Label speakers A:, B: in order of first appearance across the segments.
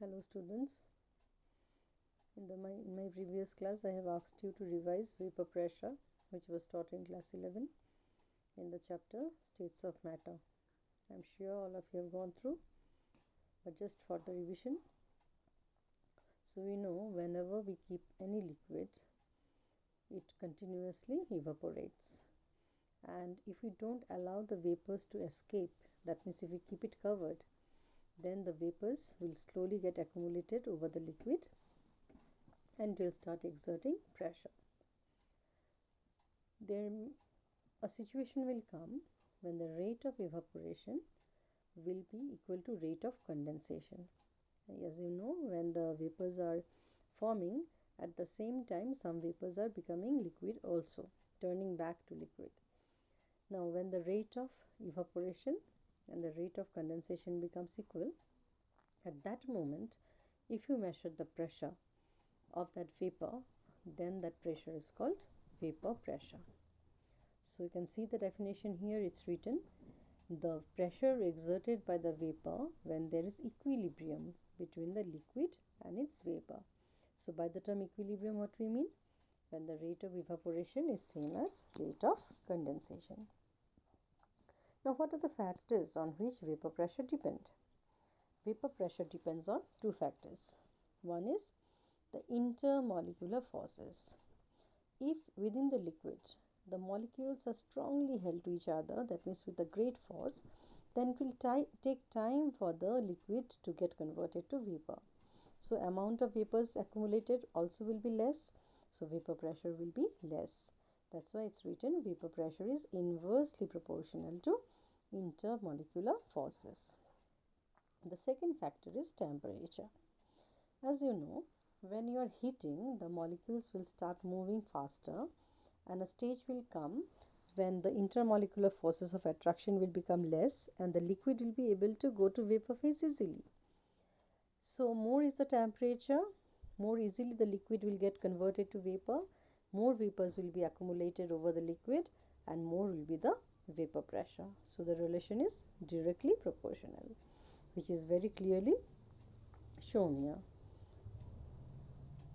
A: Hello students, in my previous class I have asked you to revise vapor pressure, which was taught in class 11 in the chapter states of matter. I'm sure all of you have gone through, but just for the revision. So we know whenever we keep any liquid, it continuously evaporates, and if we don't allow the vapors to escape, that means if we keep it covered, then the vapors will slowly get accumulated over the liquid and will start exerting pressure. A situation will come when the rate of evaporation will be equal to rate of condensation. As you know, when the vapors are forming, at the same time some vapors are becoming liquid also, turning back to liquid. Now when the rate of evaporation and the rate of condensation becomes equal, at that moment if you measure the pressure of that vapor, then that pressure is called vapor pressure. So you can see the definition here. It's written: the pressure exerted by the vapor when there is equilibrium between the liquid and its vapor. So by the term equilibrium, what we mean? When the rate of evaporation is same as rate of condensation. Now what are the factors on which vapor pressure depend? Vapor pressure depends on two factors. One is the intermolecular forces. If within the liquid the molecules are strongly held to each other, that means with a great force, then it will take time for the liquid to get converted to vapor. So amount of vapors accumulated also will be less, so vapor pressure will be less. That's why it's written vapor pressure is inversely proportional to intermolecular forces. The second factor is temperature. As you know, when you are heating, the molecules will start moving faster, and a stage will come when the intermolecular forces of attraction will become less and the liquid will be able to go to vapor phase easily. So more is the temperature, more easily the liquid will get converted to vapor, more vapors will be accumulated over the liquid, and more will be the vapor pressure. So the relation is directly proportional, which is very clearly shown here.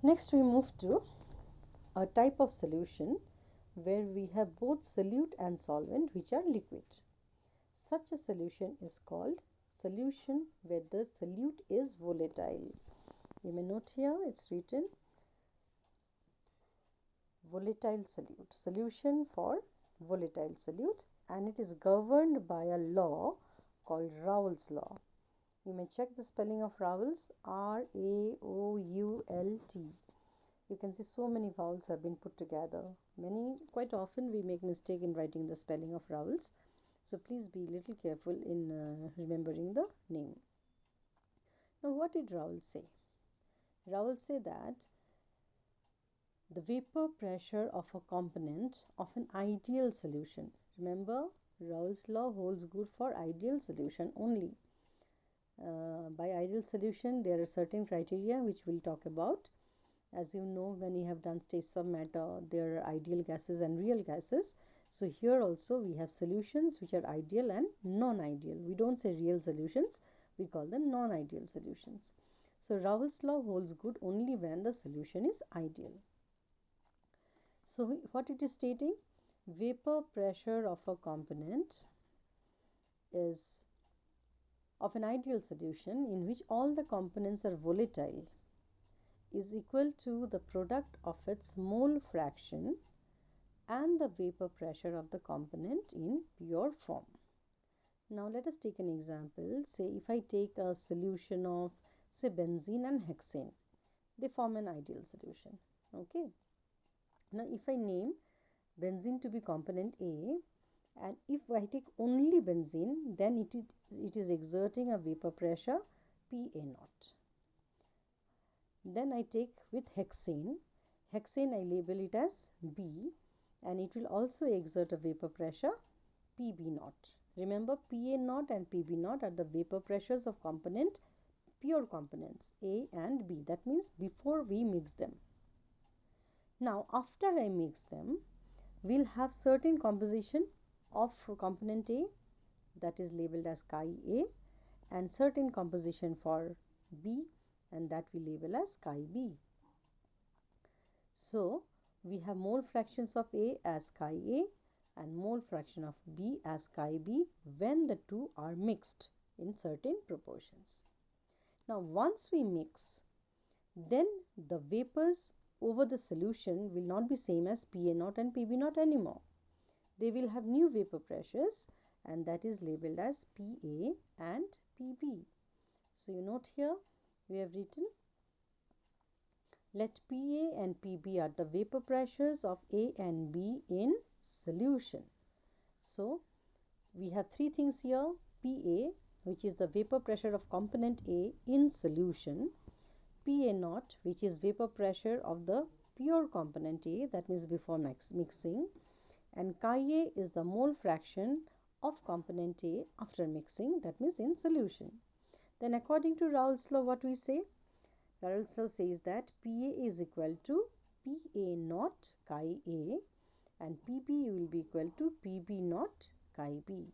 A: Next we move to a type of solution where we have both solute and solvent which are liquid. Such a solution is called solution where the solute is volatile. You may note here it's written volatile solute, solution for volatile solute, and it is governed by a law called Raoult's law. You may check the spelling of Raoult's, R-A-O-U-L-T. You can see so many vowels have been put together. Quite often we make mistake in writing the spelling of Raoult's. So please be little careful in remembering the name. Now what did Raoult say? Raoult said that the vapor pressure of a component of an ideal solution. Remember, Raoult's law holds good for ideal solution only. By ideal solution, there are certain criteria which we'll talk about. As you know, when you have done states of matter, there are ideal gases and real gases. So here also we have solutions which are ideal and non-ideal. We don't say real solutions, we call them non-ideal solutions. So Raoult's law holds good only when the solution is ideal. So what it is stating? Vapor pressure of a component is of an ideal solution in which all the components are volatile is equal to the product of its mole fraction and the vapor pressure of the component in pure form. Now let us take an example. Say if I take a solution of say benzene and hexane, they form an ideal solution. Okay. Now if I name benzene to be component A, and if I take only benzene, then it is exerting a vapor pressure PA0. Then I take with hexane I label it as B, and it will also exert a vapor pressure PB0. Remember, PA0 and PB0 are the vapor pressures of pure components A and B. That means before we mix them. Now after I mix them, we'll have certain composition of component A, that is labeled as chi A, and certain composition for B, and that we label as chi B. So we have mole fractions of A as chi A and mole fraction of B as chi B when the two are mixed in certain proportions. Now once we mix, then the vapors over the solution will not be same as PA0 and PB0 anymore. They will have new vapor pressures, and that is labeled as PA and PB. So you note here we have written, let PA and PB are the vapor pressures of A and B in solution. So we have three things here: PA, which is the vapor pressure of component A in solution; PA0, which is vapor pressure of the pure component A, that means before mixing; and chi A is the mole fraction of component A after mixing, that means in solution. Then according to Raoult's law, what we say? Raoult's law says that PA is equal to PA0 chi A and PB will be equal to PB0 chi B.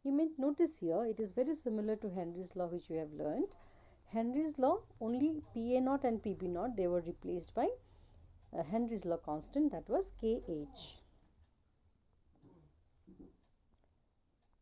A: You may notice here it is very similar to Henry's law, which we have learned. Henry's law, only PA0 and PB0, they were replaced by Henry's law constant, that was KH.